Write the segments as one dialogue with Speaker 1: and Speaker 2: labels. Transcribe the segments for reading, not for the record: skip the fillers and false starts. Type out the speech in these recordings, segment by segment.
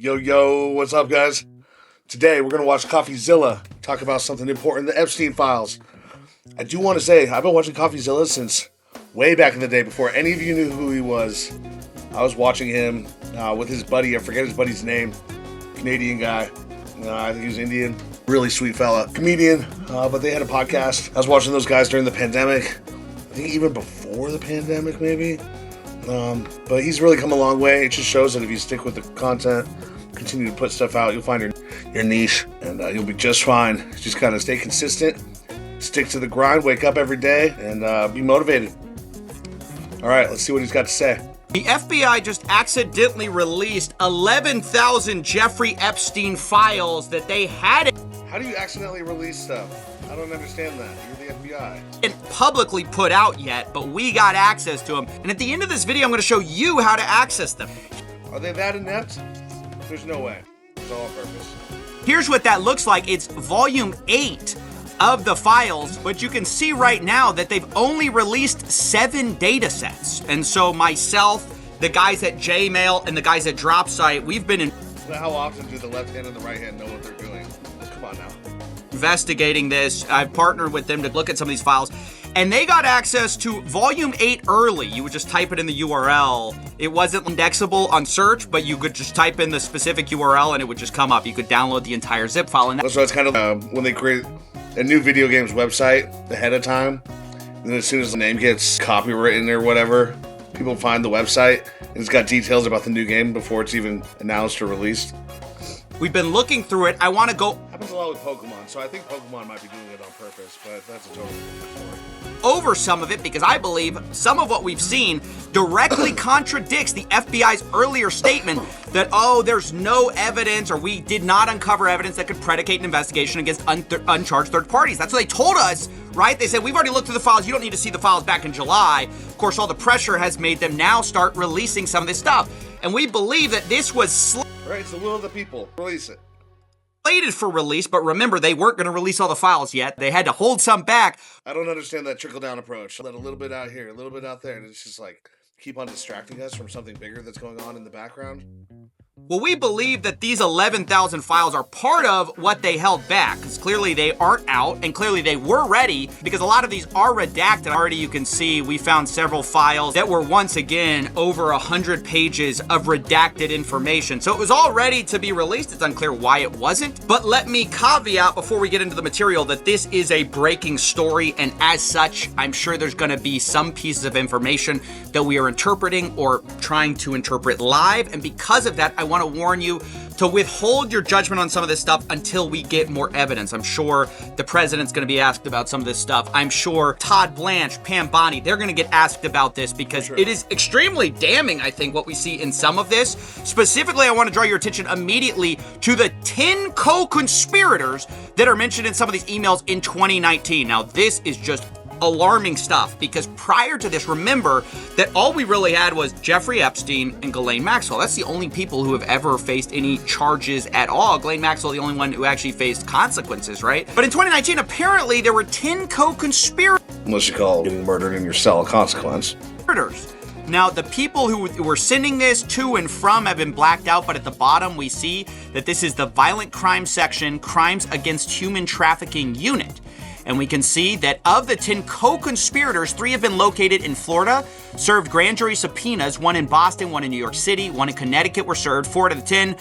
Speaker 1: Yo, what's up, guys? Today, we're going to watch CoffeeZilla talk about something important, the Epstein files. I do want to say, I've been watching CoffeeZilla since way back in the day, before any of you knew who he was. I was watching him with his buddy. I forget his buddy's name. Canadian guy. I think he was Indian. Really sweet fella. Comedian, but they had a podcast. I was watching those guys during the pandemic. I think even before the pandemic, maybe. But he's really come a long way. It just shows that if you stick with the content, continue to put stuff out, you'll find your niche, and you'll be just fine. Just kind of stay consistent, stick to the grind, wake up every day, and be motivated. All right, let's see what he's got to say.
Speaker 2: The FBI just accidentally released 11,000 Jeffrey Epstein files that they had.
Speaker 1: How do you accidentally release stuff? I don't understand that. You're the FBI.
Speaker 2: Isn't publicly put out yet, but we got access to them. And at the end of this video, I'm going to show you how to access them.
Speaker 1: Are they that inept? There's no way. It's all on purpose.
Speaker 2: Here's what that looks like. It's volume 8 of the files, but you can see right now that they've only released 7 data sets. And so myself, the guys at Jmail, and the guys at DropSite, we've been in.
Speaker 1: How often do the left hand and the right hand know what they're doing? Come on now.
Speaker 2: Investigating this. I've partnered with them to look at some of these files, and they got access to volume 8 early. You would just type it in the URL. It wasn't indexable on search, but you could just type in the specific URL and it would just come up. You could download the entire zip file. And
Speaker 1: so it's kind of when they create a new video games website ahead of time, and then as soon as the name gets copywritten or whatever, people find the website and it's got details about the new game before it's even announced or released.
Speaker 2: We've been looking through it. I want to go.
Speaker 1: Happens a lot with Pokemon, so I think Pokemon might be doing it on purpose, but that's a totally different story.
Speaker 2: Over some of it, because I believe some of what we've seen directly contradicts the FBI's earlier statement that, there's no evidence, or we did not uncover evidence that could predicate an investigation against uncharged third parties. That's what they told us, right? They said, we've already looked through the files. You don't need to see the files back in July. Of course, all the pressure has made them now start releasing some of this stuff. And we believe that this was
Speaker 1: right, it's the will of the people. Release it.
Speaker 2: Slated for release, but remember, they weren't going to release all the files yet. They had to hold some back.
Speaker 1: I don't understand that trickle-down approach. Let a little bit out here, a little bit out there, and it's just like keep on distracting us from something bigger that's going on in the background.
Speaker 2: Well, we believe that these 11,000 files are part of what they held back, because clearly they aren't out, and clearly they were ready, because a lot of these are redacted. Already you can see we found several files that were once again over 100 pages of redacted information. So it was all ready to be released. It's unclear why it wasn't. But let me caveat before we get into the material that this is a breaking story, and as such, I'm sure there's going to be some pieces of information that we are interpreting or trying to interpret live, and because of that, I want to warn you to withhold your judgment on some of this stuff until we get more evidence. I'm sure the president's going to be asked about some of this stuff. I'm sure Todd Blanche, Pam Bondi, they're going to get asked about this because it is extremely damning, I think, what we see in some of this. Specifically, I want to draw your attention immediately to the 10 co-conspirators that are mentioned in some of these emails in 2019. Now, this is just alarming stuff, because prior to this, remember that all we really had was Jeffrey Epstein and Ghislaine Maxwell. That's the only people who have ever faced any charges at all. Ghislaine Maxwell, the only one who actually faced consequences, right? But in 2019, apparently there were 10 co-conspirators.
Speaker 1: Unless you call getting murdered in your cell a consequence.
Speaker 2: Now, the people who were sending this to and from have been blacked out, but at the bottom we see that this is the Violent Crime Section, Crimes Against Human Trafficking Unit. And we can see that of the 10 co-conspirators, 3 have been located in Florida, served grand jury subpoenas, 1 in Boston, 1 in New York City, 1 in Connecticut were served. 4 out of the 10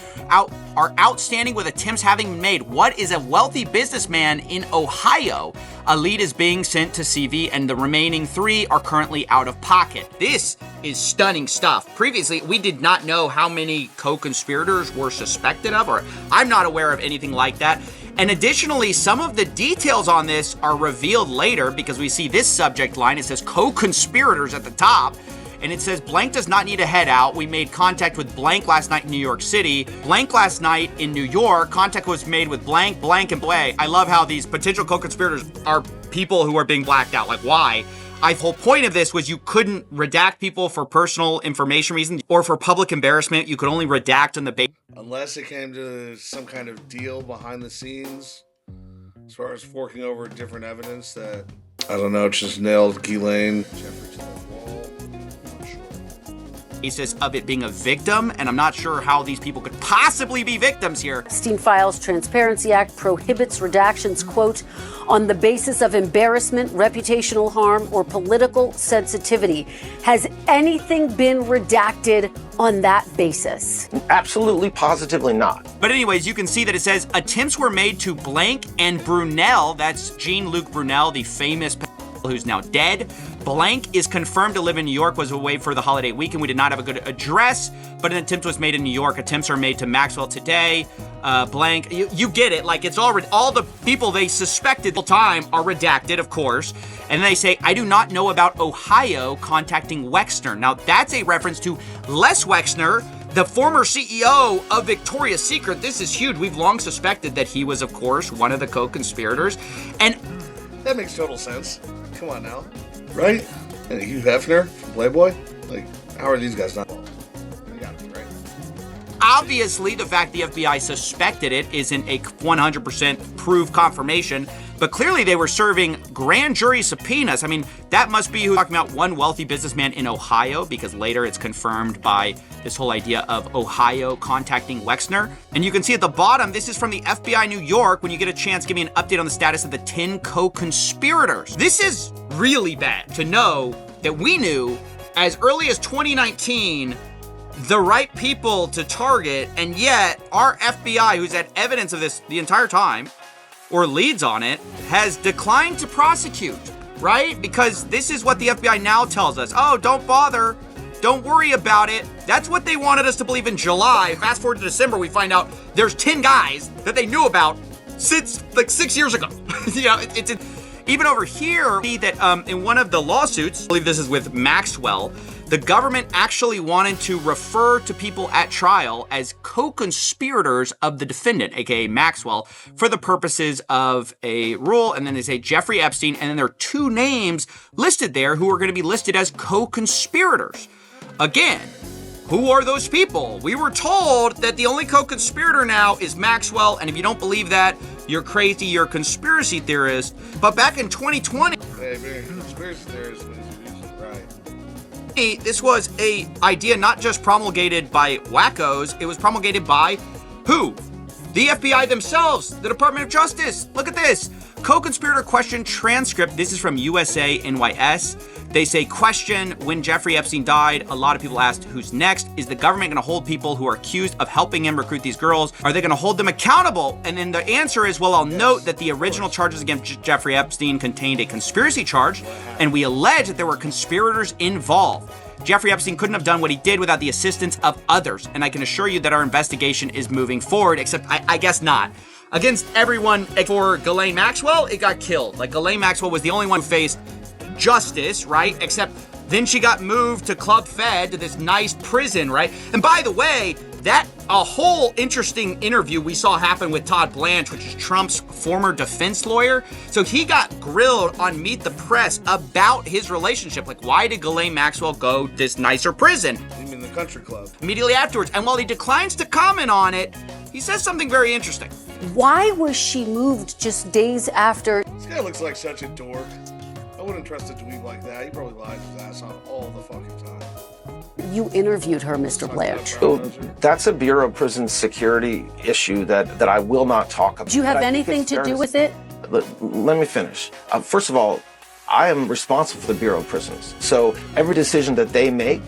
Speaker 2: are outstanding with attempts having been made. What is a wealthy businessman in Ohio? A lead is being sent to CV, and the remaining 3 are currently out of pocket. This is stunning stuff. Previously, we did not know how many co-conspirators were suspected of, or I'm not aware of anything like that. And additionally, some of the details on this are revealed later, because we see this subject line. It says co-conspirators at the top, and it says blank does not need to head out. We made contact with blank last night in New York City, blank last night in New York. Contact was made with blank, blank, and blank. I love how these potential co-conspirators are people who are being blacked out. Like, why? The whole point of this was you couldn't redact people for personal information reasons or for public embarrassment. You could only redact on the basis.
Speaker 1: Unless it came to some kind of deal behind the scenes, as far as forking over different evidence that, I don't know, just nailed Ghislaine Jeffrey to the wall. I'm not sure.
Speaker 2: basis of it being a victim, and I'm not sure how these people could possibly be victims here.
Speaker 3: Epstein Files Transparency Act prohibits redactions, quote, on the basis of embarrassment, reputational harm, or political sensitivity. Has anything been redacted on that basis?
Speaker 4: Absolutely, positively not.
Speaker 2: But anyways, you can see that it says attempts were made to blank and Brunel, that's Jean-Luc Brunel, the famous who's now dead. Blank is confirmed to live in New York, was away for the holiday weekend. We did not have a good address, but an attempt was made in New York. Attempts are made to Maxwell today. Blank, you get it. Like, it's all the people they suspected the whole time are redacted, of course. And they say, I do not know about Ohio contacting Wexner. Now, that's a reference to Les Wexner, the former CEO of Victoria's Secret. This is huge. We've long suspected that he was, of course, one of the co-conspirators. And
Speaker 1: that makes total sense. Come on now. Right? And Hugh Hefner from Playboy? Like, how are these guys not? You gotta be right.
Speaker 2: Obviously, the fact the FBI suspected it isn't a 100% proof confirmation, but clearly they were serving grand jury subpoenas. I mean, that must be who talking about one wealthy businessman in Ohio, because later it's confirmed by this whole idea of Ohio contacting Wexner. And you can see at the bottom, this is from the FBI New York. When you get a chance, give me an update on the status of the 10 co-conspirators. This is really bad to know that we knew as early as 2019 the right people to target, and yet our FBI, who's had evidence of this the entire time, or leads on it, has declined to prosecute, right? Because this is what the FBI now tells us. Oh, don't bother. Don't worry about it. That's what they wanted us to believe in July. Fast forward to December, we find out there's 10 guys that they knew about since like 6 years ago. You know, it's even over here, see that in one of the lawsuits, I believe this is with Maxwell, the government actually wanted to refer to people at trial as co-conspirators of the defendant, aka Maxwell, for the purposes of a rule. And then they say Jeffrey Epstein, and then there are two names listed there who are going to be listed as co-conspirators. Again, who are those people? We were told that the only co-conspirator now is Maxwell, and if you don't believe that, you're crazy, you're a conspiracy theorist. But back in 2020,
Speaker 1: Hey, being a conspiracy theorist is usually right.
Speaker 2: this was a idea not just promulgated by wackos, it was promulgated by who? The FBI themselves, the Department of Justice. Look at this. Co-conspirator question transcript. This is from USA NYS. They say, question, when Jeffrey Epstein died, a lot of people asked, who's next? Is the government going to hold people who are accused of helping him recruit these girls? Are they going to hold them accountable? And then the answer is, well, I'll note that the original charges against Jeffrey Epstein contained a conspiracy charge, and we allege that there were conspirators involved. Jeffrey Epstein couldn't have done what he did without the assistance of others, and I can assure you that our investigation is moving forward, except I guess not. Against everyone for Ghislaine Maxwell, it got killed. Like, Ghislaine Maxwell was the only one who faced justice, right? Except then she got moved to Club Fed, to this nice prison, right? And by the way, that a whole interesting interview we saw happen with Todd Blanche, which is Trump's former defense lawyer. So he got grilled on Meet the Press about his relationship. Like, why did Ghislaine Maxwell go to this nicer prison?
Speaker 1: You mean the country club?
Speaker 2: Immediately afterwards. And while he declines to comment on it, he says something very interesting.
Speaker 3: Why was she moved just days after?
Speaker 1: This guy looks like such a dork. I wouldn't trust a dweeb like that. He probably lies his ass off all the fucking time.
Speaker 3: You interviewed her, Mr. Blanche.
Speaker 4: So that's a Bureau of Prison Security issue that I will not talk about.
Speaker 3: Do you have anything to do with it?
Speaker 4: Let me finish. First of all, I am responsible for the Bureau of Prisons. So every decision that they make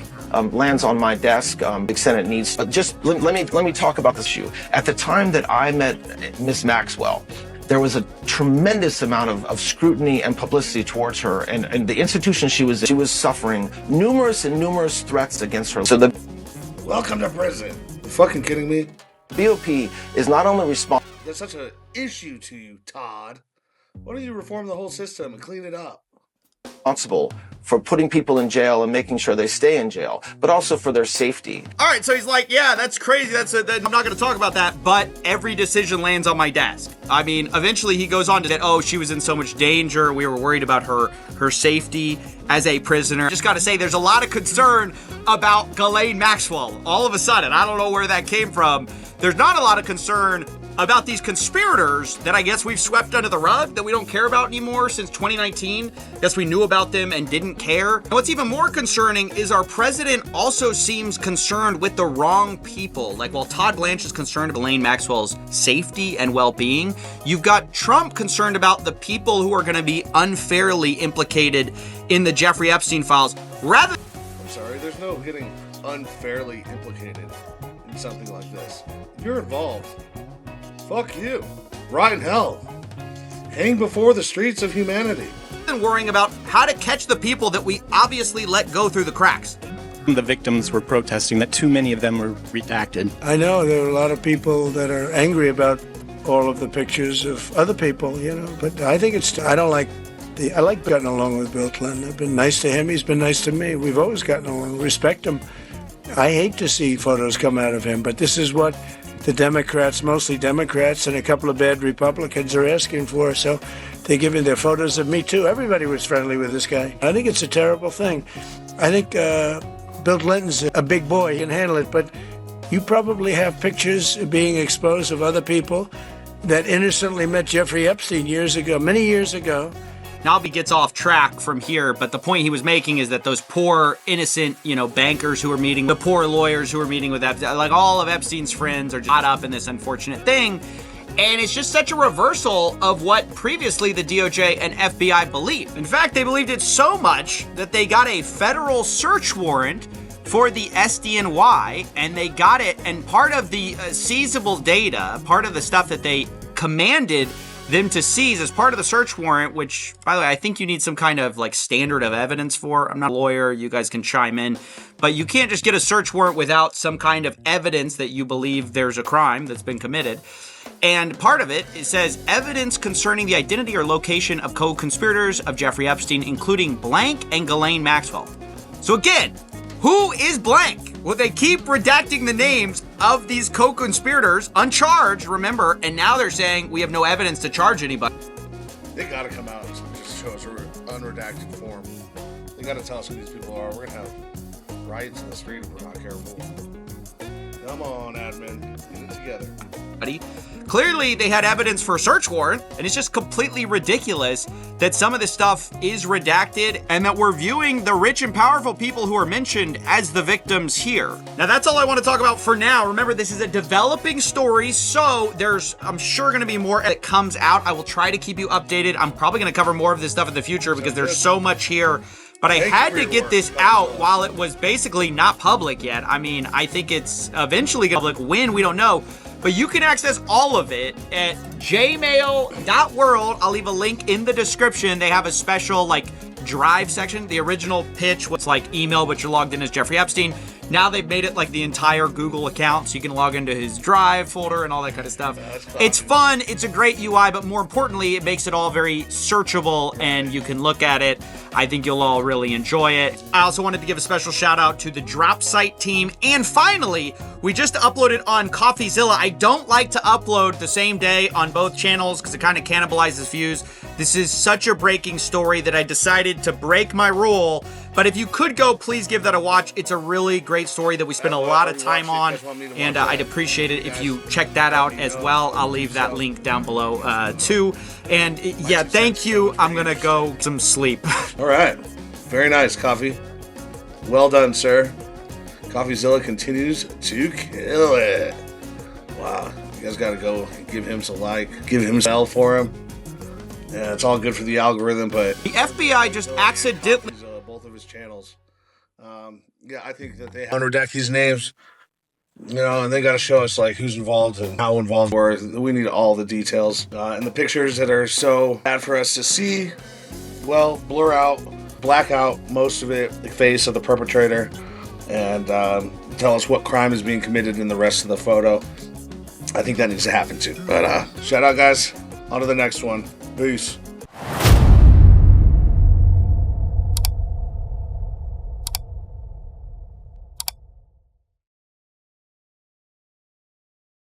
Speaker 4: lands on my desk, to the extent it needs. Just let me talk about this issue. At the time that I met Miss Maxwell, there was a tremendous amount of scrutiny and publicity towards her, and the institution she was suffering numerous threats against her. So the
Speaker 1: Welcome to prison. You fucking kidding me?
Speaker 4: BOP is not only responsible.
Speaker 1: There's such an issue to you, Todd. Why don't you reform the whole system and clean it up?
Speaker 4: Responsible for putting people in jail and making sure they stay in jail, but also for their safety.
Speaker 2: All right, so he's like, yeah, that's crazy. I'm not going to talk about that, but every decision lands on my desk. I mean, eventually he goes on to that, oh, she was in so much danger. We were worried about her safety as a prisoner. Just got to say, there's a lot of concern about Ghislaine Maxwell. All of a sudden, I don't know where that came from. There's not a lot of concern about these conspirators that I guess we've swept under the rug, that we don't care about anymore since 2019. Guess we knew about them and didn't care. And what's even more concerning is our president also seems concerned with the wrong people. Like, while Todd Blanche is concerned about Ghislaine Maxwell's safety and well-being, you've got Trump concerned about the people who are going to be unfairly implicated in the Jeffrey Epstein files. I'm
Speaker 1: sorry, there's no getting unfairly implicated in something like this. If you're involved, fuck you. Rot in hell. Hang before the streets of humanity.
Speaker 2: And worrying about how to catch the people that we obviously let go through the cracks.
Speaker 5: The victims were protesting that too many of them were redacted.
Speaker 6: I know there are a lot of people that are angry about all of the pictures of other people, but I think I like getting along with Bill Clinton. I've been nice to him. He's been nice to me. We've always gotten along. Respect him. I hate to see photos come out of him, but this is what the Democrats, mostly Democrats, and a couple of bad Republicans are asking for. So they're giving their photos of me, too. Everybody was friendly with this guy. I think it's a terrible thing. I think Bill Clinton's a big boy. He can handle it. But you probably have pictures being exposed of other people that innocently met Jeffrey Epstein many years ago.
Speaker 2: Nalby gets off track from here, but the point he was making is that those poor, innocent, bankers who were meeting, the poor lawyers who were meeting with Epstein, like all of Epstein's friends are just caught up in this unfortunate thing. And it's just such a reversal of what previously the DOJ and FBI believed. In fact, they believed it so much that they got a federal search warrant for the SDNY, and they got it, and part of the seizable data, part of the stuff that they commanded them to seize as part of the search warrant, which, by the way, I think you need some kind of standard of evidence for. I'm not a lawyer, you guys can chime in, but you can't just get a search warrant without some kind of evidence that you believe there's a crime that's been committed. And part of it says evidence concerning the identity or location of co-conspirators of Jeffrey Epstein, including blank and Ghislaine Maxwell. So again, who is blank? Well, they keep redacting the names of these co-conspirators uncharged, remember, and now they're saying we have no evidence to charge anybody.
Speaker 1: They gotta come out and just show us an unredacted form. They gotta tell us who these people are. We're gonna have riots in the street if we're not careful. Come on, admin. Get it together.
Speaker 2: Clearly, they had evidence for a search warrant, and it's just completely ridiculous that some of this stuff is redacted and that we're viewing the rich and powerful people who are mentioned as the victims here. Now, that's all I want to talk about for now. Remember, this is a developing story, so there's, I'm sure, going to be more that comes out. I will try to keep you updated. I'm probably going to cover more of this stuff in the future because there's so much here. But I had to get this out while it was basically not public yet. I mean, I think it's eventually going to be public when, we don't know. But you can access all of it at jmail.world. I'll leave a link in the description. They have a special drive section. The original pitch was email, but you're logged in as Jeffrey Epstein. Now they've made it the entire Google account, so you can log into his drive folder and all that kind of stuff. It's fun. It's a great UI, but more importantly, it makes it all very searchable, and you can look at it. I think you'll all really enjoy it. I also wanted to give a special shout out to the Drop Site team. And finally, we just uploaded on CoffeeZilla. I don't like to upload the same day on both channels because it kind of cannibalizes views. This is such a breaking story that I decided to break my rule. But if you could go, please give that a watch. It's a really great story that we spent a lot of time on, and I'd appreciate it if you check that out as well. I'll leave that link down below too. And yeah, thank you. I'm gonna go some sleep.
Speaker 1: All right, very nice, Coffee. Well done, sir. CoffeeZilla continues to kill it. Wow, you guys gotta go give him some give him some L for him. Yeah, it's all good for the algorithm, but
Speaker 2: the FBI just accidentally
Speaker 1: both of his channels. Yeah, I think that they have unredact these names, and they got to show us who's involved and how involved we're. We need all the details and the pictures that are so bad for us to see. Well, blur out, black out most of it, the face of the perpetrator, and tell us what crime is being committed in the rest of the photo. I think that needs to happen too. But shout out, guys. On to the next one. Peace.